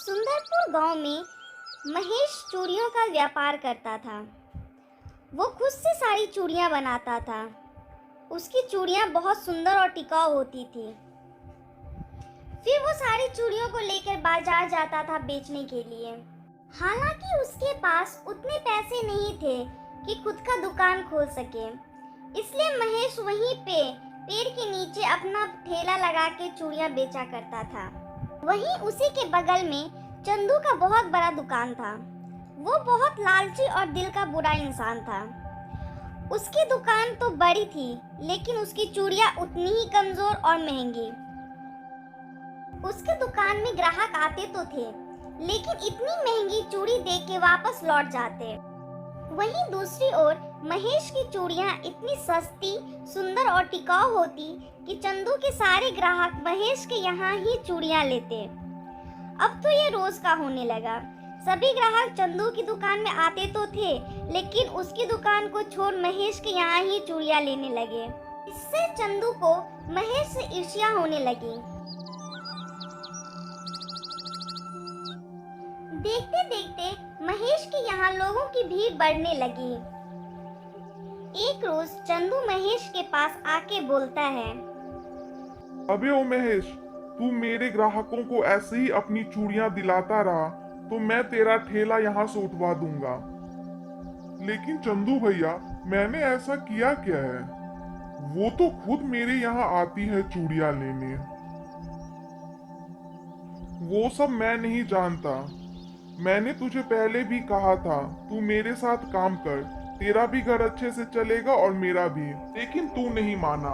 सुंदरपुर गांव में महेश चूड़ियों का व्यापार करता था। वो खुद से सारी चूड़ियां बनाता था। उसकी चूड़ियां बहुत सुंदर और टिकाऊ होती थी। फिर वो सारी चूड़ियों को लेकर बाजार जाता था बेचने के लिए। हालांकि उसके पास उतने पैसे नहीं थे कि खुद का दुकान खोल सके, इसलिए महेश वहीं पे पेड़ के नीचे अपना ठेला लगा के चूड़ियां बेचा करता था। वहीं उसी के बगल में चंदू का बहुत बड़ा दुकान था। वो बहुत लालची और दिल का बुरा इंसान था। उसकी दुकान तो बड़ी थी, लेकिन उसकी चूड़ियां उतनी ही कमजोर और महंगी। उसके दुकान में ग्राहक आते तो थे, लेकिन इतनी महंगी चूड़ी देख के वापस लौट जाते। वहीं दूसरी ओर महेश की चूड़ियां इतनी सस्ती, सुंदर और टिकाऊ होती कि चंदू के सारे ग्राहक महेश के यहाँ ही चूड़ियां लेते। अब तो ये रोज का होने लगा। सभी ग्राहक चंदू की दुकान में आते तो थे, लेकिन उसकी दुकान को छोड़ महेश के यहाँ ही चूड़ियां लेने लगे। इससे चंदू को महेश से ईर्ष्या होने लगी। देखते देखते महेश के यहाँ लोगों की भीड़ बढ़ने लगी। एक रोज चंदू महेश के पास आके बोलता है, अबे ओ महेश, तू मेरे ग्राहकों को ऐसे ही अपनी चूड़ियां दिलाता रहा तो मैं तेरा ठेला यहाँ से उठवा दूंगा। लेकिन चंदू भैया, मैंने ऐसा किया क्या है? वो तो खुद मेरे यहाँ आती है चूड़ियां लेने। वो सब मैं नहीं जानता। मैंने तुझे पहले भी कहा था, तू मेरे साथ काम कर, तेरा भी घर अच्छे से चलेगा और मेरा भी। लेकिन तू नहीं माना।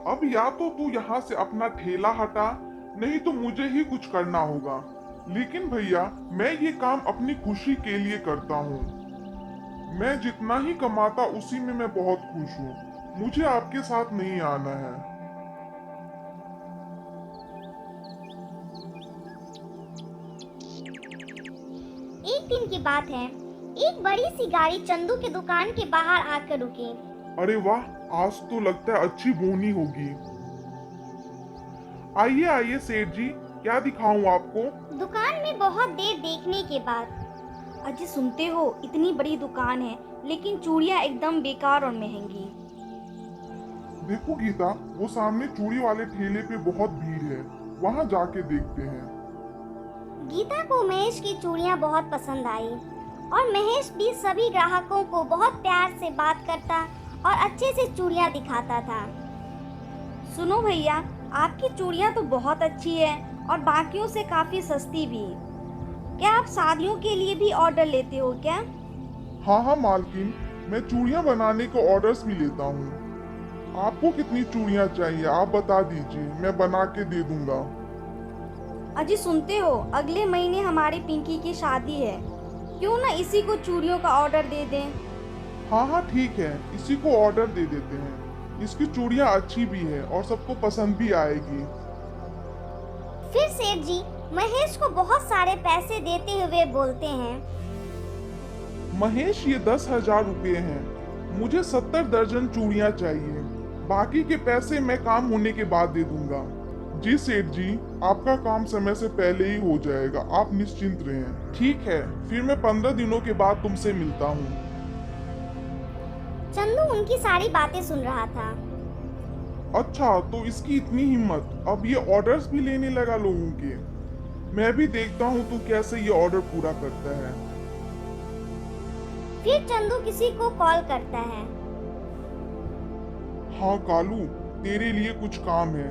अब या तो तू यहाँ से अपना ठेला हटा, नहीं तो मुझे ही कुछ करना होगा। लेकिन भैया, मैं ये काम अपनी खुशी के लिए करता हूँ। मैं जितना ही कमाता उसी में मैं बहुत खुश हूँ। मुझे आपके साथ नहीं आना है। एक दिन की बात है, एक बड़ी सी गाड़ी चंदू के दुकान के बाहर आकर रुकी। अरे वाह, आज तो लगता है अच्छी बोनी होगी। आइए आइए सेठ जी, क्या दिखाऊं आपको? दुकान में बहुत देर देखने के बाद, अजी सुनते हो, इतनी बड़ी दुकान है लेकिन चूड़ियां एकदम बेकार और महंगी। देखो गीता, वो सामने चूड़ी वाले ठेले पे बहुत भीड़ है, वहाँ जाके देखते हैं। गीता को महेश की चूड़ियां बहुत पसंद आई और महेश भी सभी ग्राहकों को बहुत प्यार से बात करता और अच्छे से चूड़ियां दिखाता था। सुनो भैया, आपकी चूड़ियां तो बहुत अच्छी है और बाकियों से काफी सस्ती भी। क्या आप शादियों के लिए भी ऑर्डर लेते हो क्या? हाँ हाँ मालकिन, मैं चूड़ियाँ बनाने को ऑर्डर्स भी लेता हूँ। आपको कितनी चूड़ियाँ चाहिए आप बता दीजिए, मैं बना के दे दूंगा। अजी सुनते हो, अगले महीने हमारी पिंकी की शादी है, क्यों ना इसी को चूड़ियों का ऑर्डर दे दें? हाँ हाँ ठीक है, इसी को ऑर्डर दे देते हैं। इसकी चूड़ियाँ अच्छी भी है और सबको पसंद भी आएगी। फिर सेठ जी महेश को बहुत सारे पैसे देते हुए बोलते हैं, महेश, ये 10,000 रुपये हैं। मुझे 70 दर्जन चूड़ियाँ चाहिए। बाकी के पैसे मैं काम होने के बाद दे दूंगा। जी सेठ जी, आपका काम समय से पहले ही हो जाएगा, आप निश्चिंत रहें। ठीक है, फिर मैं 15 दिनों के बाद तुमसे मिलता हूँ। चंदू उनकी सारी बातें सुन रहा था। अच्छा, तो इसकी इतनी हिम्मत, अब ये ऑर्डर्स भी लेने लगा लोगों के। मैं भी देखता हूँ तू कैसे ये ऑर्डर पूरा करता है। फिर चंदू किसी को कॉल करता है। हाँ कालू, तेरे लिए कुछ काम है,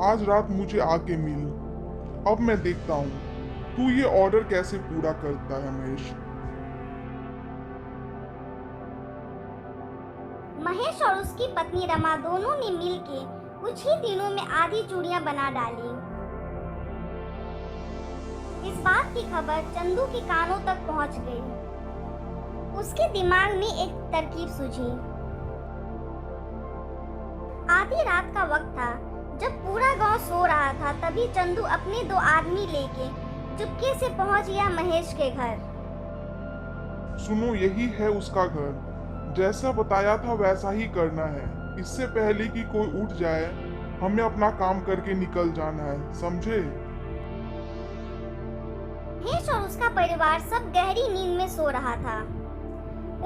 आज रात मुझे आके मिल। अब मैं देखता हूँ तू ये ऑर्डर कैसे पूरा करता है महेश। महेश और उसकी पत्नी रमा दोनों ने मिलके कुछ ही दिनों में आधी चूड़ियां बना डाली। इस बात की खबर चंदू के कानों तक पहुंच गई। उसके दिमाग में एक तरकीब सूझी। आधी रात का वक्त था, जब पूरा गांव सो रहा था, तभी चंदू अपने 2 आदमी लेके चुपके से पहुंच गया महेश के घर। सुनो, यही है उसका घर। जैसा बताया था वैसा ही करना है। इससे पहले कि कोई उठ जाए, हमें अपना काम करके निकल जाना है, समझे? महेश और उसका परिवार सब गहरी नींद में सो रहा था।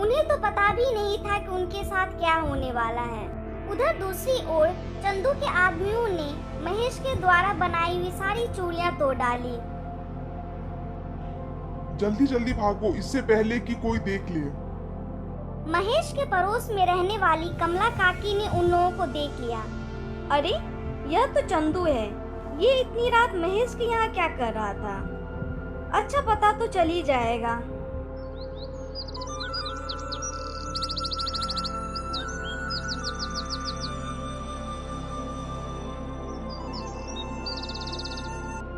उन्हें तो पता भी नहीं था कि उनके साथ क्या होने वाला है। उधर दूसरी ओर चंदू के आदमियों ने महेश के द्वारा बनाई हुई सारी चूड़ियां तोड़ डाली। जल्दी जल्दी भागो, इससे पहले कि कोई देख ले। महेश के पड़ोस में रहने वाली कमला काकी ने उन लोगों को देख लिया। अरे यह तो चंदू है। ये इतनी रात महेश के यहाँ क्या कर रहा था? अच्छा, पता तो चल ही जाएगा।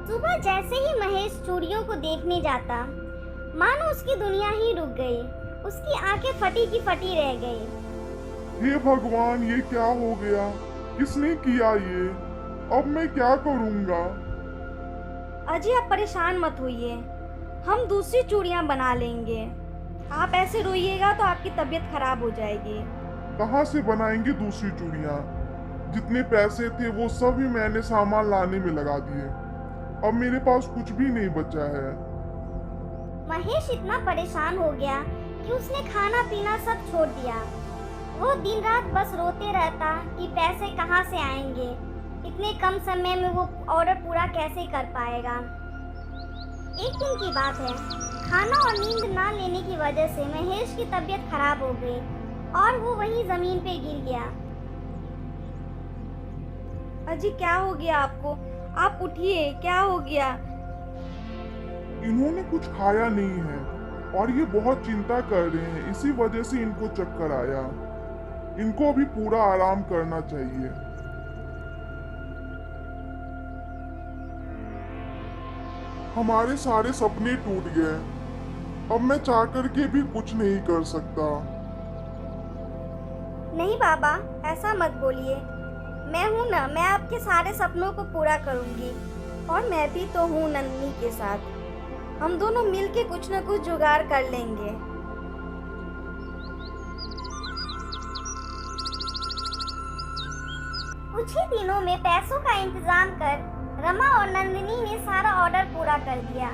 सुबह जैसे ही महेश चूड़ियों को देखने जाता, मानो उसकी दुनिया ही रुक गई। उसकी आंखें फटी की फटी रह गई। हे भगवान, ये क्या हो गया? किसने किया ये? अब मैं क्या करूंगा? अजी आप परेशान मत होइए, हम दूसरी चूड़ियाँ बना लेंगे। आप ऐसे रोइएगा तो आपकी तबीयत खराब हो जाएगी। कहाँ से बनाएंगे दूसरी चूड़ियाँ? जितने पैसे थे वो सभी मैंने सामान लाने में लगा दिए। अब मेरे पास कुछ भी नहीं बचा है। महेश इतना परेशान हो गया कि उसने खाना पीना सब छोड़ दिया। वो दिन रात बस रोते रहता कि पैसे कहाँ से आएंगे, इतने कम समय में वो ऑर्डर पूरा कैसे कर पाएगा। एक दिन की बात है, खाना और नींद ना लेने की वजह से महेश की तबीयत खराब हो गई और वो वहीं जमीन पे गिर गया। अजी क्या हो गया आपको? आप उठिए, क्या हो गया? इन्होंने कुछ खाया नहीं है और ये बहुत चिंता कर रहे हैं, इसी वजह से इनको चक्कर आया। इनको अभी पूरा आराम करना चाहिए। हमारे सारे सपने टूट गए। अब मैं चाह करके भी कुछ नहीं कर सकता। नहीं बाबा, ऐसा मत बोलिए। मैं हूँ ना, मैं आपके सारे सपनों को पूरा करूँगी। और मैं भी तो हूँ नंदिनी के साथ। हम दोनों मिलके कुछ न कुछ जुगाड़ कर लेंगे। कुछ ही दिनों में पैसों का इंतजाम कर रमा और नंदिनी ने सारा ऑर्डर पूरा कर दिया।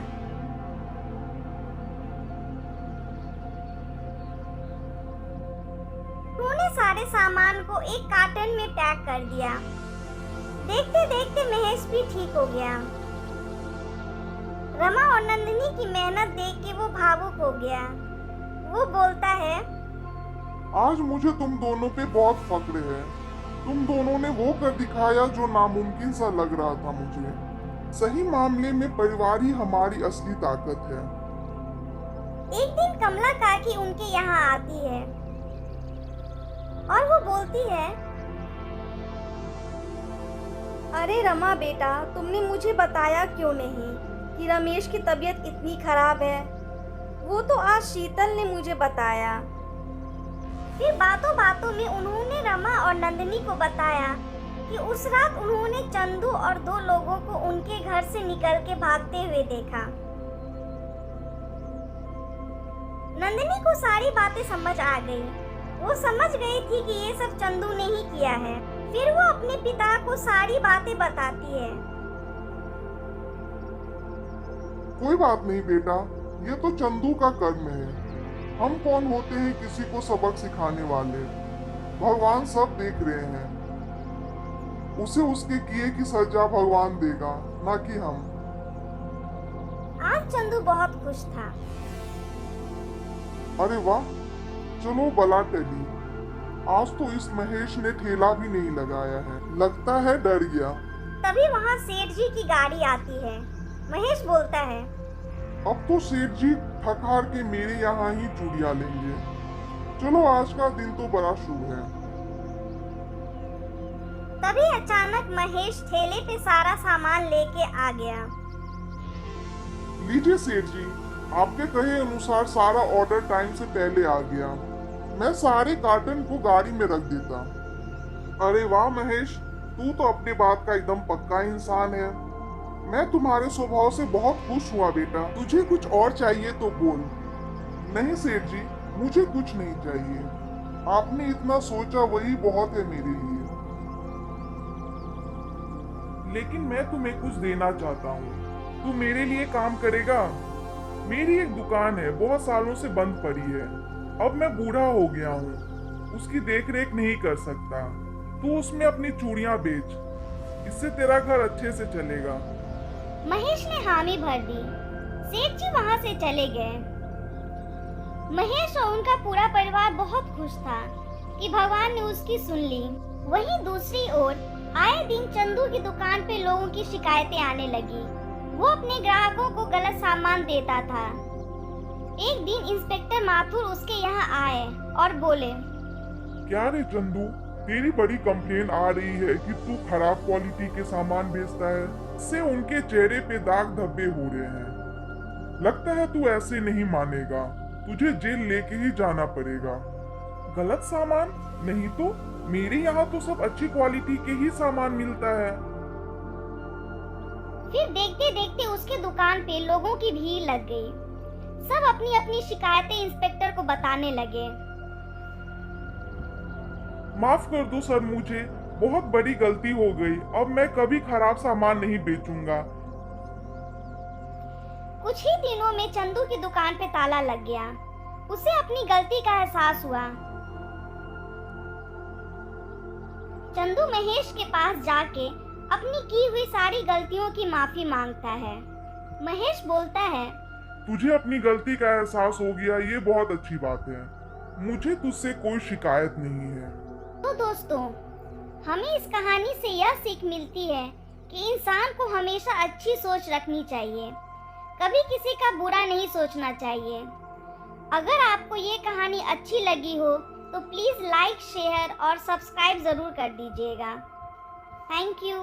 उन्होंने सारे सामान को एक कार्टन में पैक कर दिया। देखते देखते महेश भी ठीक हो गया। रमा और नंदिनी की मेहनत देख के वो भावुक हो गया। वो बोलता है, आज मुझे तुम दोनों पे बहुत फक्र है। तुम दोनों ने वो कर दिखाया जो नामुमकिन सा लग रहा था मुझे। सही मामले में परिवार ही हमारी असली ताकत है। एक दिन कमला काकी उनके यहाँ आती है और वो बोलती है, अरे रमा बेटा, तुमने मुझे बताया क्यों नहीं कि रमेश की तबीयत इतनी खराब है? वो तो आज शीतल ने मुझे बताया। फिर बातों बातों में उन्होंने रमा और नंदिनी को बताया कि उस रात उन्होंने चंदू और 2 लोगों को उनके घर से निकल के भागते हुए देखा। नंदिनी को सारी बातें समझ आ गई। वो समझ गई थी कि ये सब चंदू ने ही किया है। फिर वो अपने पिता को सारी बातें बताती है। कोई बात नहीं बेटा, ये तो चंदू का कर्म है। हम कौन होते हैं किसी को सबक सिखाने वाले? भगवान सब देख रहे हैं। उसे उसके किए की सजा भगवान देगा, ना कि हम। आज चंदू बहुत खुश था। अरे वाह, चलो बला टली। आज तो इस महेश ने ठेला भी नहीं लगाया है। लगता है डर गया। तभी वहाँ सेठ जी की गाड़ी आती है। महेश बोलता है, अब तो सेठ जी थक हार के मेरे यहाँ ही चूड़ियाँ लेंगे। चलो, आज का दिन तो बड़ा शुभ है। तभी अचानक महेश ठेले पे सारा सामान लेके आ गया। लीजिए सेठ जी, आपके कहे अनुसार सारा ऑर्डर टाइम से पहले आ गया। मैं सारे कार्टन को गाड़ी में रख देता। अरे वाह महेश, तू तो अपने बात का एकदम पक्का इंसान है। मैं तुम्हारे स्वभाव से बहुत खुश हुआ बेटा। तुझे कुछ और चाहिए तो बोल। नहीं सेठ जी, मुझे कुछ नहीं चाहिए। आपने इतना सोचा वही बहुत है मेरे लिए। लेकिन मैं तुम्हें कुछ देना चाहता हूँ। तू मेरे लिए काम करेगा? मेरी एक दुकान है, बहुत सालों से बंद पड़ी है। अब मैं बूढ़ा हो गया हूँ, उसकी देख रेख नहीं कर सकता। तू उसमें अपनी चूड़ियां बेच, इससे तेरा घर अच्छे से चलेगा। महेश ने हामी भर दी। सेठ जी वहां से चले गए। महेश और उनका पूरा परिवार बहुत खुश था कि भगवान ने उसकी सुन ली। वहीं दूसरी ओर आए दिन चंदू की दुकान पे लोगों की शिकायतें आने लगी। वो अपने ग्राहकों को गलत सामान देता था। एक दिन इंस्पेक्टर माथुर उसके यहाँ आए और बोले, क्या रे चंदू, तेरी बड़ी कंप्लेन आ रही है कि तू खराब क्वालिटी के सामान बेचता है। इससे उनके चेहरे पे दाग धब्बे हो रहे हैं। लगता है तू ऐसे नहीं मानेगा, तुझे जेल लेके ही जाना पड़ेगा। गलत सामान? नहीं तो मेरे यहाँ तो सब अच्छी क्वालिटी के ही सामान मिलता है। फिर देखते देखते उसके दुकान पे लोगों की भीड़ लग गई। सब अपनी अपनी शिकायतें इंस्पेक्टर को बताने लगे। माफ कर दो सर, मुझे बहुत बड़ी गलती हो गई। अब मैं कभी खराब सामान नहीं बेचूंगा। कुछ ही दिनों में चंदू की दुकान पे ताला लग गया। उसे अपनी गलती का एहसास हुआ। चंदू महेश के पास जाके अपनी की हुई सारी गलतियों की माफी मांगता है। महेश बोलता है, तुझे अपनी गलती का एहसास हो गया, ये बहुत अच्छी बात है। मुझे तुझसे कोई शिकायत नहीं है। तो दोस्तों, हमें इस कहानी से यह सीख मिलती है कि इंसान को हमेशा अच्छी सोच रखनी चाहिए, कभी किसी का बुरा नहीं सोचना चाहिए। अगर आपको ये कहानी अच्छी लगी हो तो प्लीज़ लाइक, शेयर और सब्सक्राइब ज़रूर कर दीजिएगा। Thank you.